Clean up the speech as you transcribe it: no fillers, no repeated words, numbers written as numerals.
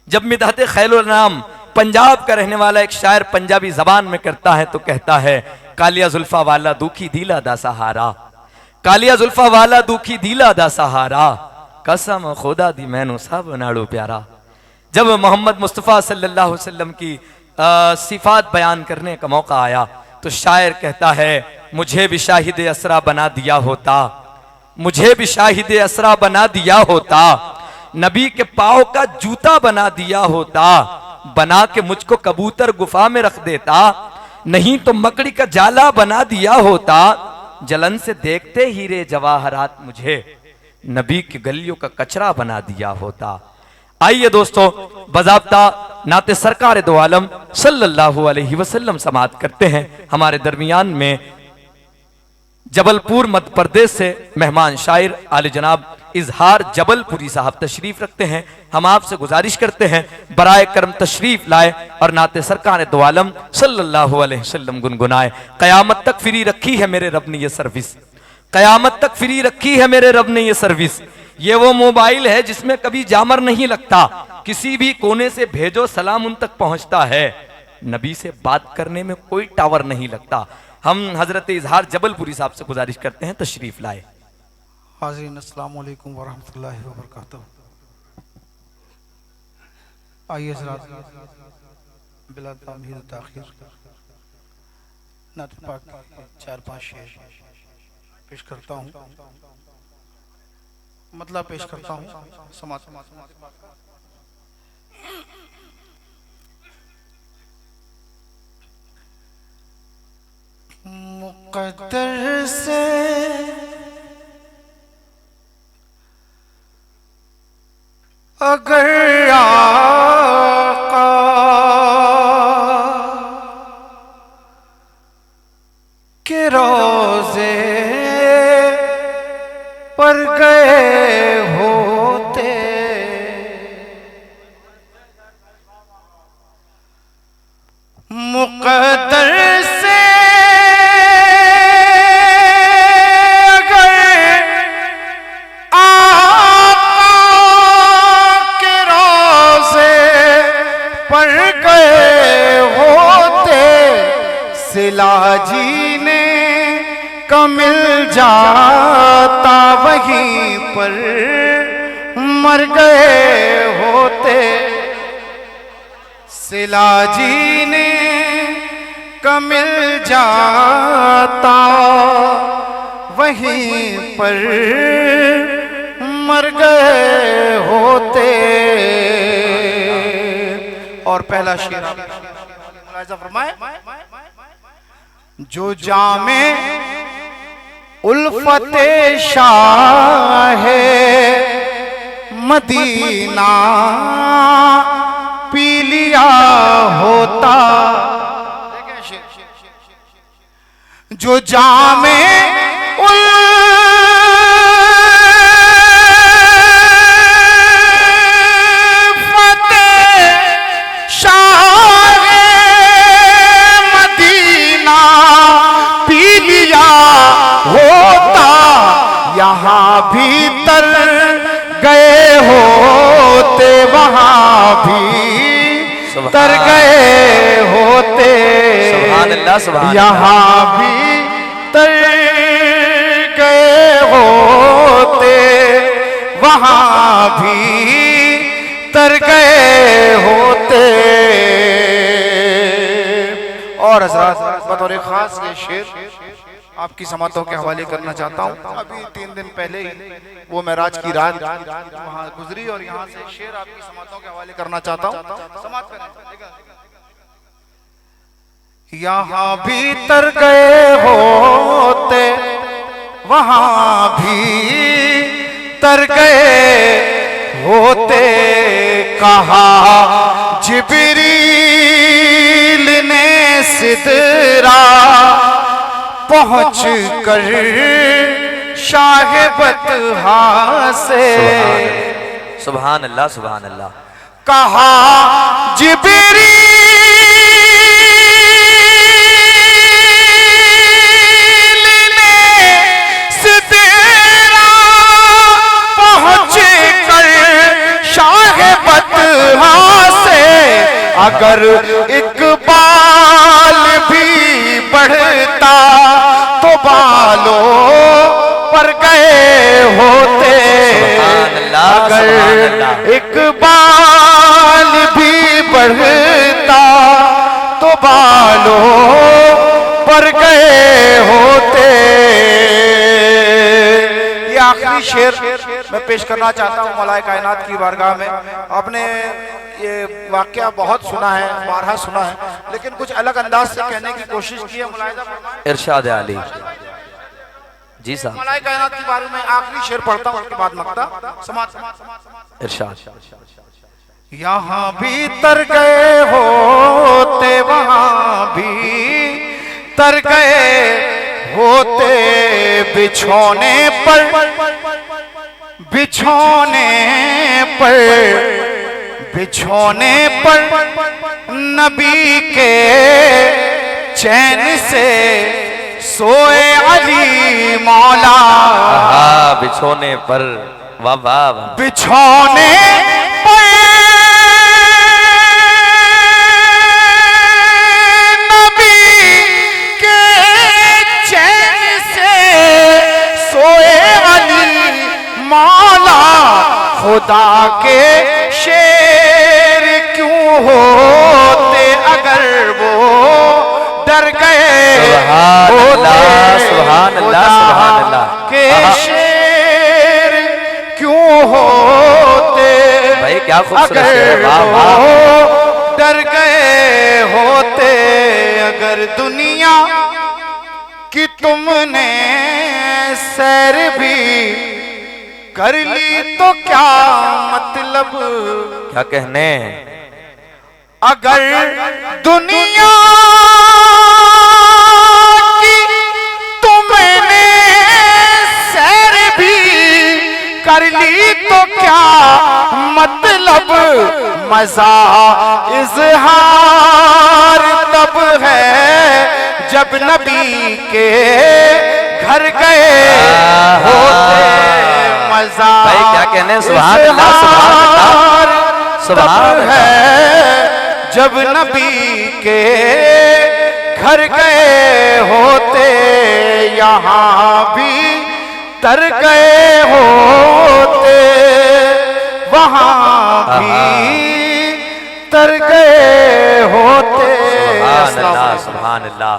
जब मिदहत खैरुल नाम पंजाब का रहने वाला एक शायर पंजाबी जबान में करता है तो कहता है, कालिया जुल्फा वाला दुखी दिला दा सहारा, कालिया जुल्फा वाला दुखी दिला दा सहारा, कसम खुदा दी मैनू सब नाड़ू प्यारा। जब मोहम्मद मुस्तफ़ा सल्लल्लाहु अलैहि वसल्लम की सिफात बयान करने का मौका आया तो शायर कहता है, मुझे भी शाहिद असरा बना दिया होता, मुझे भी शाहिद असरा बना दिया होता, नबी के पाँव का जूता बना दिया होता, बना के मुझको कबूतर गुफा में रख देता, नहीं तो मकड़ी का जाला बना दिया होता, जलन से देखते हीरे जवाहरात मुझे नबी की गलियों का कचरा बना दिया होता। आइए दोस्तों, बज़ाब्ता नाते सरकार दो आलम सल्लल्लाहु अलैहि वसल्लम समाअत करते हैं। हमारे दरमियान में जबलपुर मध्य प्रदेश से मेहमान शायर आले जनाब इजहार जबलपुरी साहब तशरीफ रखते हैं। हम आपसे गुजारिश करते हैं बराए करम तशरीफ लाए और नाते सरकार दो आलम सल्लल्लाहु अलैहि वसल्लम गुनगुनाए। कयामत तक फ्री रखी है मेरे रब ने ये सर्विस, कयामत तक फ्री रखी है मेरे रब ने ये सर्विस। ये वो मोबाइल है जिसमें कभी जामर नहीं लगता, किसी भी कोने से भेजो सलाम उन तक पहुंचता है, नबी से बात करने में कोई टावर नहीं लगता। हम हजरत इजहार जबलपुरी साहब से गुजारिश करते हैं तशरीफ लाए। हाज़रीन अस्सलाम वालेकुम व रहमतुल्लाहि व बरकातहू। आइए हज़रात बिला तामीर ताखीर नात पाक 4-5 शेर पेश करता हूँ, मतलब पेश करता हूँ समाज। मुक़द्दर से अगर आका के रोज़े पर गए होते, मुक़द्दर से सिलाजी ने कमिल जाता वहीं पर मर गए होते, सिलाजी ने कमिल जाता वहीं पर मर गए होते। और पहला शेर मुलाहिज़ा फरमाए, जो जामे उल्फते शाह मदीना पी लिया होता, जो जामे यहाँ भीतर गए होते वहाँ भी तर गए होते, यहाँ भी तर गए होते वहाँ भी तर गए होते। और हज़रात बतौर खास ये शेर आपकी समातों के हवाले करना चाहता हूँ। अभी 3 दिन पहले ही वो मेराज की रात वहाँ गुजरी और यहाँ से शेर आपकी समातों के हवाले करना चाहता हूँ। समात करें। यहाँ भी तर गए होते वहाँ भी तर गए होते, कहा जिब्रील ने सिदरा पहुँच कर शाह बतहा से, सुभान अल्लाह सुभान अल्लाह, कहा जिब्रील ने सिदरा पहुँच कर शाह बतहा अगर इकबाल भी बढ़ता तो बालों पर गए होते। अगर इकबाल भी बढ़ता तो बालों पर गए होते। ये आखिरी शेर मैं पेश करना चाहता हूँ मौलाए कायनात की बारगाह में। आपने ये वाकया बहुत सुना है, बारहा सुना है, लेकिन कुछ अलग अंदाज से कहने की कोशिश की है। मुलाहिजा फरमाएं। इरशाद आली जी साहब। मौलाए कायनात के बारे में आखिरी शेर पढ़ता हूँ, उसके बाद मक्ता समाज। इरशाद। यहाँ भी तर गए होते, वहाँ भी तर गए होते, बिछोने पर नबी के चैन से सोए अली मौला। बिछोने पर, वाह वाह वाह, बिछोने पर नबी के चैन से सोए अली मौला। खुदा के शेर क्यों होते अगर वो डर गए होते। सुभान अल्लाह, सुभान अल्लाह के शेर क्यों होते भाई, क्या खूबसूरत शेर है, अगर वाह वाह। वो डर गए होते। अगर दुनिया की तुमने सैर भी कर ली तो क्या मतलब। क्या कहने। अगर दुनिया की तुमने सैर भी कर ली तो क्या मतलब। मजा इजहार तब है जब नबी के घर गए होते। मजा भाई क्या कहने। सुभान अल्लाह, सुभान अल्लाह, सुभान है जब नबी के घर गए होते। यहाँ भी तर गए होते, वहाँ भी तर गए होते। सुभान अल्लाह, सुभान अल्लाह।